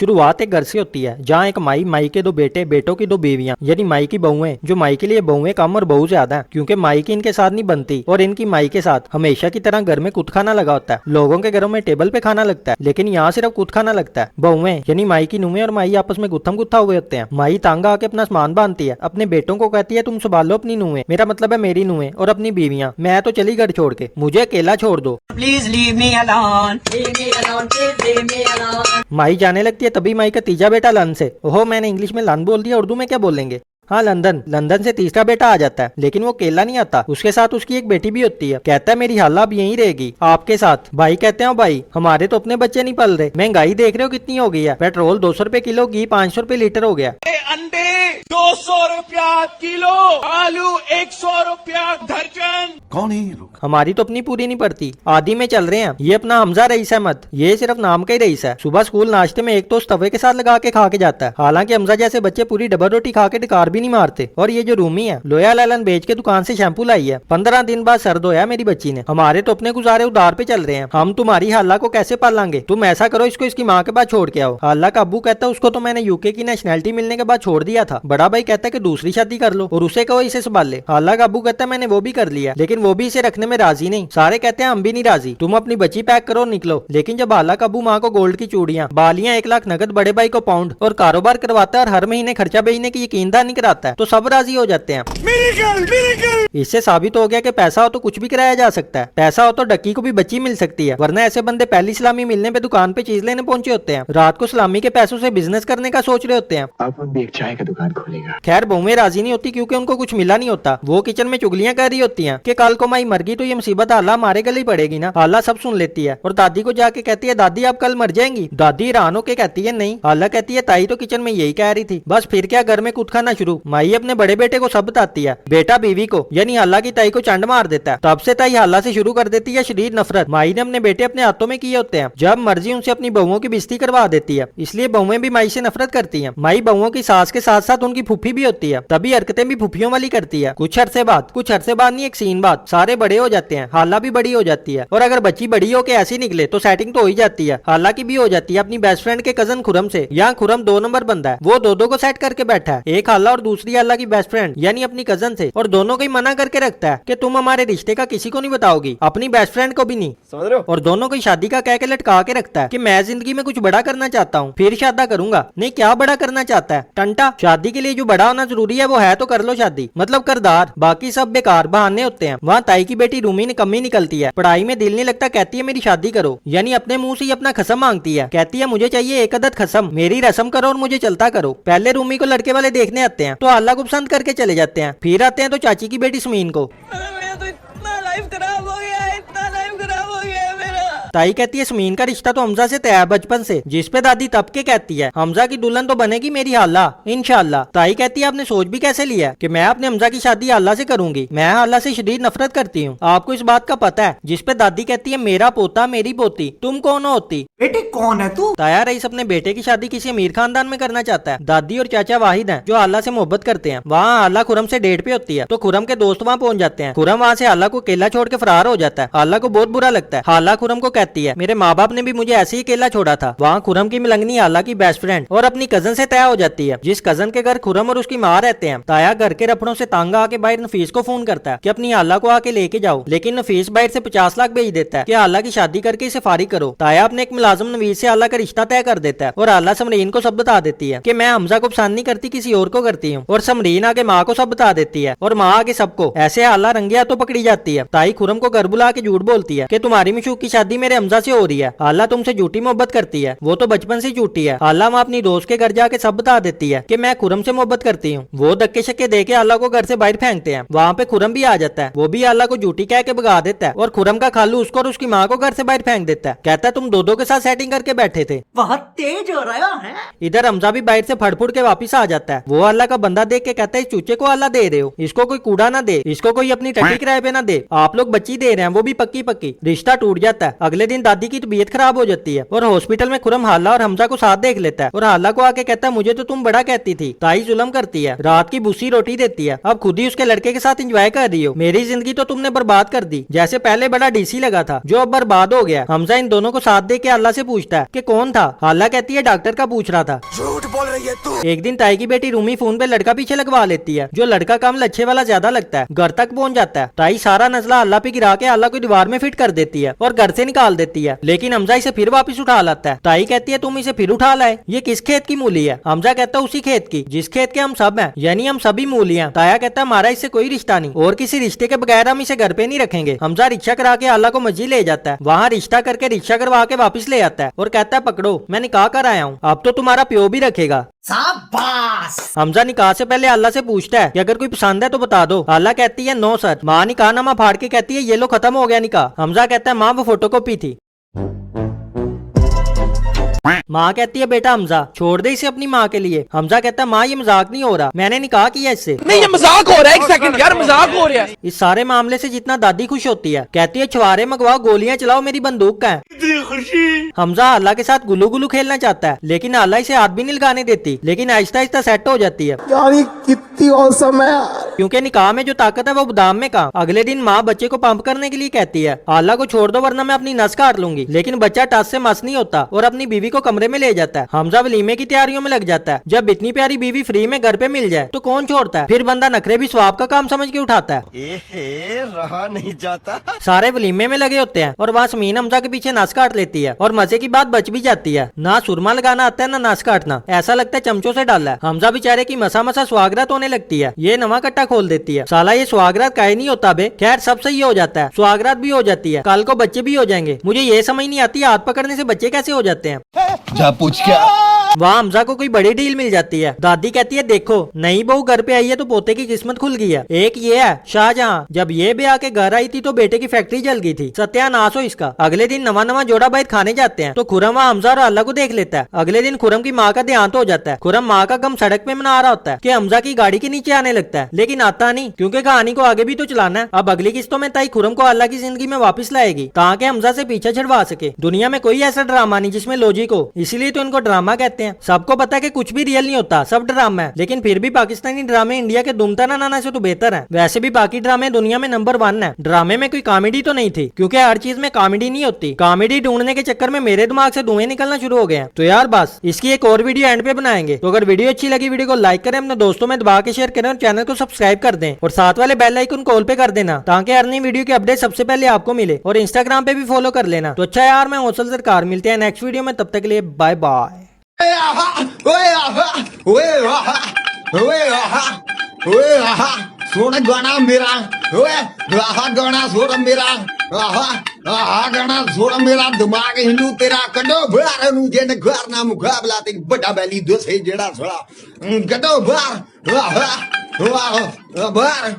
शुरुआत एक घर से होती है जहाँ एक माई, माई के दो बेटे, बेटों की दो बीवियां, यानी माई की बहुएं, जो माई के लिए बहुएं कम और बहू ज्यादा है, क्योंकि माई की इनके साथ नहीं बनती और इनकी माई के साथ हमेशा की तरह घर में कुछ खाना लगा होता है। लोगों के घरों में टेबल पे खाना लगता है, लेकिन यहाँ सिर्फ कुछ खाना लगता है। बहुएं यानी माई की नुहें और माई आपस में गुत्थम गुत्था हुए होते हैं। माई तांगा आके अपना सामान बांधती है, अपने बेटों को कहती है तुम संभालो अपनी नुहें, मेरा मतलब है मेरी नुहें, और अपनी बीवियां, मैं तो चली घर छोड़ के, मुझे अकेला छोड़ दो, please leave me alone, leave me alone, please leave me alone. माई जाने लगती है। तभी माई का तीजा बेटा लन से, ओहो मैंने इंग्लिश में लन बोल दिया, उर्दू में क्या बोलेंगे, हाँ लंदन, लंदन से तीसरा बेटा आ जाता है। लेकिन वो अकेला नहीं आता, उसके साथ उसकी एक बेटी भी होती है। कहता है मेरी हाला अब यहीं रहेगी आपके साथ। भाई कहते हैं भाई हमारे तो अपने बच्चे नहीं पल रहे, महंगाई देख रहे हो कितनी हो गई है, पेट्रोल 200 रुपए किलो, घी 500 रुपए लीटर हो गया, अंडे 200 रुपया किलो, आलू 100 रुपया दर्जन। कौन है ये लोग? हमारी तो अपनी पूरी नहीं पड़ती, आदि में चल रहे हैं। ये अपना हमजा रईस अहमद, ये सिर्फ नाम का ही रईस है। सुबह स्कूल नाश्ते में एक टोस्ट तवे के साथ लगा के खा के जाता है। हालांकि हमजा जैसे बच्चे पूरी डबल रोटी खा के डकार भी नहीं मारते। और ये जो रूमी है, लोया लालन बेच के दुकान से शैम्पू लाई है, 15 दिन बाद सर धोया मेरी बच्ची ने। हमारे तो अपने गुजारे उधार पे चल रहे हैं, हम तुम्हारी हाला को कैसे पालेंगे, तुम ऐसा करो इसको इसकी माँ के पास छोड़ के आओ। हाला का अब्बू कहता है उसको तो मैंने यूके की नेशनैलिटी मिलने के बाद छोड़ दिया था। बड़ा भाई कहता है कि दूसरी शादी कर लो और उसे कहो इसे संभाल ले। हाला का अब्बू कहता है मैंने वो भी कर लिया, लेकिन वो भी इसे रखने में राजी नहीं। सारे कहते हैं हम भी नहीं राजी, तुम अपनी बच्ची पैक करो और निकलो। लेकिन जब हाला का अब्बू माँ को गोल्ड की चूड़ियां, बालियां, 1 लाख नगद, बड़े भाई को पाउंड और कारोबार करवाता है और हर महीने खर्चा भेजने की यकीनदार नहीं कराता है, तो सब राजी हो जाते हैं। इससे साबित हो गया कि पैसा हो तो कुछ भी कराया जा सकता है, पैसा हो तो डक्की को भी बच्ची मिल सकती है। वरना ऐसे बंदे पहली सलामी मिलने पे दुकान पे चीज लेने पहुंचे होते हैं, रात को सलामी के पैसों से बिजनेस करने का सोच रहे होते हैं। अब भी एक चाय का दुकान खोलेगा। खैर बहुएं राजी नहीं होती क्योंकि उनको कुछ मिला नहीं होता। वो किचन में चुगलियां कर रही होती हैं कि कल को माई मर गई तो ये मुसीबत हाला हमारे गले ही पड़ेगी ना। हाला सब सुन लेती है और दादी को जाके कहती है दादी आप कल मर जाएंगी। दादी हैरान होके कहती है नहीं। हाला कहती है ताई तो किचन में यही कह रही थी। बस फिर क्या, घर में कुछ खाना शुरू। माई अपने बड़े बेटे को सब बताती है, बेटा बीवी को, यानी हाला की ताई को चंड मार देता है। तब से ताई हाला से शुरू कर देती है शरीर नफरत। माई ने अपने बेटे अपने हाथों में किए होते हैं, जब मर्जी उनसे अपनी बहुओं की बेइज्जती करवा देती है। इसलिए बहुएं भी माई से नफरत करती हैं। माई बहुओं की सास के साथ साथ उनकी फूफी भी होती है, तभी हरकतें भी फूफियों वाली करती है। कुछ अरसे बाद नहीं, एक सीन बाद सारे बड़े हो जाते हैं, हाला भी बड़ी हो जाती है। और अगर बच्ची बड़ी हो के ऐसी निकले तो सेटिंग तो हो ही जाती है। हाला की भी हो जाती है अपनी बेस्ट फ्रेंड के कजन खुरम से। यहाँ खुरम 2 नंबर बंदा है, वो दो को सेट करके बैठा है, एक हाला और दूसरी हाला की बेस्ट फ्रेंड यानी अपनी कजन से, और दोनों को ही मना करके रखता है कि तुम हमारे रिश्ते का किसी को नहीं बताओगी, अपनी बेस्ट फ्रेंड को भी नहीं, समझ रहे हो। और दोनों को शादी का कह के लटका के रखता है कि मैं जिंदगी में कुछ बड़ा करना चाहता हूँ, फिर शादी करूंगा। नहीं, क्या बड़ा करना चाहता है टंटा, शादी के लिए जो बड़ा होना जरूरी है वो है तो कर लो शादी, मतलब करदार, बाकी सब बेकार बहाने होते हैं। वहाँ ताई की बेटी रूमी ने कमी निकलती है, पढ़ाई में दिल नहीं लगता, कहती है मेरी शादी करो, यानी अपने मुंह से ही अपना खसम मांगती है। कहती है मुझे चाहिए 1 अदद खसम, मेरी रस्म करो और मुझे चलता करो। पहले रूमी को लड़के वाले देखने आते हैं तो अल्लाह को पसंद करके चले जाते हैं, फिर आते हैं तो चाची की बेटी सुमीन को। मेरा तो इतना लाइफ खराब हो गया है, इतना लाइफ खराब हो गया है मेरा। ताई कहती है सुमीन का रिश्ता तो हमजा से तय है बचपन से, जिस पे दादी तब के कहती है हमजा की दुल्हन तो बनेगी मेरी हाला इंशाल्लाह। ताई कहती है आपने सोच भी कैसे लिया कि मैं अपने हमजा की शादी हाला से करूंगी, मैं हाला से शदीद नफरत करती हूँ, आपको इस बात का पता है। जिस पे दादी कहती है मेरा पोता मेरी पोती, तुम कौन होती, बेटे कौन है तू। ताया रईस अपने बेटे की शादी किसी अमीर खानदान में करना चाहता है। दादी और चाचा वाहिद हैं जो हाला से मोहब्बत करते हैं। वहाँ हाला खुरम से डेट पे होती है तो खुरम के दोस्त वहाँ पहुंच जाते हैं। खुरम वहाँ से हाला को अकेला छोड़ के फरार हो जाता है। हाला को बहुत बुरा लगता है। हाला खुरम को कहती है मेरे माँ बाप ने भी मुझे ऐसे ही अकेला छोड़ा था। वहाँ खुरम की मिलंगनी हाला की बेस्ट फ्रेंड और अपनी कजन से तय हो जाती है, जिस कजन के घर खुरम और उसकी माँ रहते हैं। ताया घर के रफड़ों से तांगा आके बाहर नफीस को फोन करता है कि अपनी हाला को आके लेके जाओ, लेकिन नफीस बाहर से 50 लाख भेज देता है कि हाला की शादी करके इसे फारिग करो। ताया अपने एक मुलाजिम नवीद से हाला का रिश्ता तय कर देता है और हाला समरीन को सब बता देती है कि मैं हमजा को पसंद नहीं करती, किसी और को करती हूँ। और समरीन आगे माँ को सब बता देती है और माँ आगे सबको। ऐसे हाला रंगे हाथों पकड़ी जाती है। ताई खुरम को घर बुला के झूठ बोलती है कि तुम्हारी मिशूक की शादी मेरे हमजा से हो रही है, हाला तुमसे झूठी मोहब्बत करती है, वो तो बचपन से झूठी है। हाला वहाँ अपनी दोस्त के घर जाके सब बता देती है कि मैं खुरम से मोहब्बत करती हूँ। वो धक्के शक्के दे के हाला को घर से बाहर फेंकते हैं। वहाँ पे खुरम भी आ जाता है, वो भी हाला को झूठी कह के भगा देता है और खुरम का खालू उसको और उसकी माँ को घर से बाहर फेंक देता है। कहता है तुम दो के साथ सेटिंग करके बैठे थे। बहुत तेज हो रहा है। इधर हमजा भी बाहर से फड़फुड़ के वापिस आ जाता है। वो अल्लाह का बंदा देख के कहता है इस चूचे को अल्लाह दे रहे हो, इसको कोई कूड़ा ना दे, इसको कोई अपनी टट्टी किराए पे ना दे, आप लोग बच्ची दे रहे हैं वो भी पक्की पक्की। रिश्ता टूट जाता है। अगले अगले दिन दादी की तबीयत खराब हो जाती है और हॉस्पिटल में खुरम हाला और हमजा को साथ देख लेता है और हाला को आके कहता है मुझे तो तुम बड़ा कहती थी। ताई जुल्म करती है, रात की भूसी रोटी देती है, अब खुद ही उसके लड़के के साथ एंजॉय कर रही हो। मेरी जिंदगी तो तुमने बर्बाद कर दी। जैसे पहले बड़ा डीसी लगा था जो अब बर्बाद हो गया। हमजा इन दोनों को साथ दे के अल्लाह से पूछता है कि कौन था। हाला कहती है डॉक्टर का पूछ रहा था। झूठ बोल रही है तू। एक दिन ताई की बेटी रूमी फोन पे लड़का पीछे लगवा लेती है। जो लड़का कम लच्छे वाला ज्यादा लगता है, घर तक पहुंच जाता है। ताई सारा नजला अल्लाह पे गिरा के अल्लाह को दीवार में फिट कर देती है और घर से निकाल देती है। लेकिन हमजा इसे फिर वापस उठा लाता है। ताई कहती है तुम इसे फिर उठा लाए, ये किस खेत की मूली है। हमजा कहता है उसी खेत की जिस खेत के हम सब हैं, यानी हम सभी मूली हैं। ताया कहता है हमारा इससे कोई रिश्ता नहीं और किसी रिश्ते के बगैर हम इसे घर पे नहीं रखेंगे। हमजा रिक्शा करा के अल्लाह को मस्जिद ले जाता है, वहाँ रिश्ता करके रिक्शा करवा के वापस ले आता है और कहता है पकड़ो मैं निकाह कर आया हूँ, अब तो तुम्हारा प्यो भी रखेगा। शाबाश। हमजा निकाह से पहले अल्लाह से पूछता है कि अगर कोई पसंद है तो बता दो। अल्लाह कहती है नो सर। माँ निकाहनामा फाड़ के कहती है ये लो खत्म हो गया निकाह। हमजा कहता है माँ वो फोटोकॉपी थी। माँ कहती है बेटा हमजा छोड़ दे इसे अपनी माँ के लिए। हमजा कहता है माँ ये मजाक नहीं हो रहा, मैंने निकाह किया इससे। नहीं ये मजाक हो रहा है, एक सेकंड यार मजाक हो रहा है। इस सारे मामले से जितना दादी खुश होती है, कहती है छुआरे मंगवाओ गोलियां चलाओ मेरी बंदूक का है। इतनी खुशी। हमजा अल्लाह के साथ गुल्लू गुल्लू खेलना चाहता है लेकिन अल्लाह इसे हाथ भी नहीं लगाने देती। लेकिन आहिस्ता आहिस्ता सेट हो जाती है यार कितनी औसम है क्योंकि निकाह में जो ताकत है वो बादाम में काम। अगले दिन माँ बच्चे को पंप करने के लिए कहती है अल्लाह को छोड़ दो वरना मैं अपनी नस काट लूंगी। लेकिन बच्चा टस से मस नहीं होता और अपनी बीवी को कमरे में ले जाता है। हमजा वलीमे की तैयारियों में लग जाता है। जब इतनी प्यारी बीवी फ्री में घर पे मिल जाए तो कौन छोड़ता है। फिर बंदा नखरे भी स्वाब का काम समझ के उठाता है। रहा नहीं जाता। सारे वलीमे में लगे होते हैं और वहाँ समीन हमजा के पीछे नस काट लेती है और मजे की बात बच भी जाती है। ना सुरमा लगाना आता है ना नस काटना, ऐसा लगता है चमचों से डाला है। हमजा बेचारे की मसा मसा स्वागत होने लगती है, ये नवा कट्टा खोल देती है। साला ये स्वागत काहे नहीं होता बे। खैर सब सही हो जाता है, स्वागत भी हो जाती है, कल को बच्चे भी हो जाएंगे। मुझे ये समझ नहीं आती हाथ पकड़ने से बच्चे कैसे हो जाते हैं। जा पूछ क्या। वहाँ हमजा को कोई बड़ी डील मिल जाती है। दादी कहती है देखो नई बहू घर पे आई है तो पोते की किस्मत खुल गई है। एक ये है शाहजहां, जब ये भी आके घर आई थी तो बेटे की फैक्ट्री जल गई थी, सत्यानाश हो इसका। अगले दिन नवा नवा जोड़ा बैठ खाने जाते हैं तो खुरम वहाँ हमजा और अल्लाह को देख लेता है। अगले दिन खुरम की माँ का देहांत हो जाता है। खुरम माँ का गम सड़क पे मना रहा होता है कि हमजा की गाड़ी के नीचे आने लगता है, लेकिन आता नहीं क्योंकि कहानी को आगे भी तो चलाना है। अब अगली किस्तों में ताई खुरम को अल्लाह की जिंदगी में वापस लाएगी ताकि हमजा से पीछे छुड़वा सके। दुनिया में कोई ऐसा ड्रामा नहीं जिसमें लॉजिक हो, इसीलिए तो इनको ड्रामा कहते हैं। सबको पता है कि कुछ भी रियल नहीं होता, सब ड्रामा है। लेकिन फिर भी पाकिस्तानी ड्रामे इंडिया के दुमता नाना से तो बेहतर है। वैसे भी बाकी ड्रामे दुनिया में नंबर 1 है। ड्रामे में कोई कॉमेडी तो नहीं थी क्योंकि हर चीज में कॉमेडी नहीं होती। कॉमेडी ढूंढने के चक्कर में मेरे दिमाग से धुएं निकलना शुरू हो गए हैं। तो यार बस इसकी एक और वीडियो एंड पे बनाएंगे। तो अगर वीडियो अच्छी लगी वीडियो को लाइक करें, अपने दोस्तों में दबा के शेयर करें और चैनल को सब्सक्राइब कर दें और साथ वाले बेल आइकन कॉल पे कर देना ताकि हर नई वीडियो की अपडेट सबसे पहले आपको मिले। और इंस्टाग्राम पे भी फॉलो कर लेना। तो अच्छा यार मैं हौसल सरकार, मिलते हैं नेक्स्ट वीडियो में, तब तक के लिए बाय बाय। सोना गाना मेरा गाना सोना मेरा गाना सोना मेरा दिमाग हिंदू तेरा कड्डो बाहर नू जे घर ना मुकाबला ते बड़ा बैली दसे जेड़ा सोला कड्डो बाहर बाहर